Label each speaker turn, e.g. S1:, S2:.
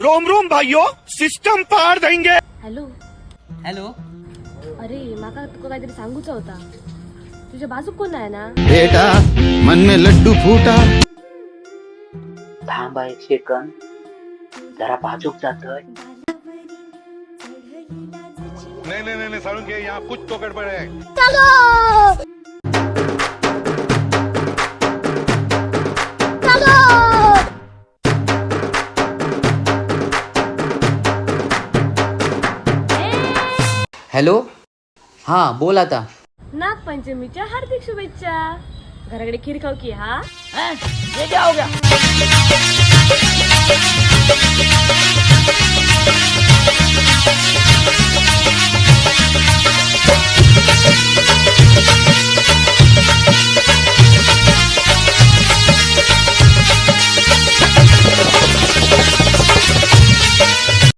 S1: Rome Rome भाइयों, system पार देंगे।
S2: हॅलो.
S3: हॅलो.
S2: अरे माका तुका काहीतरी सांगूचा होता. तुझ्या बाजूक कोण आहे ना?
S4: बेटा मन में लड्डू फूटा.
S3: थांबा एक सेकंद, जरा बाजूक जातोय.
S5: नहीं साळुंखे, यहाँ कुछ तो गड़बड़ है.
S3: हॅलो. हा बोल आता.
S2: नागपंचमीच्या हार्दिक शुभेच्छा. घराकडे खीर खाऊ की हा.
S3: ये क्या हो गया?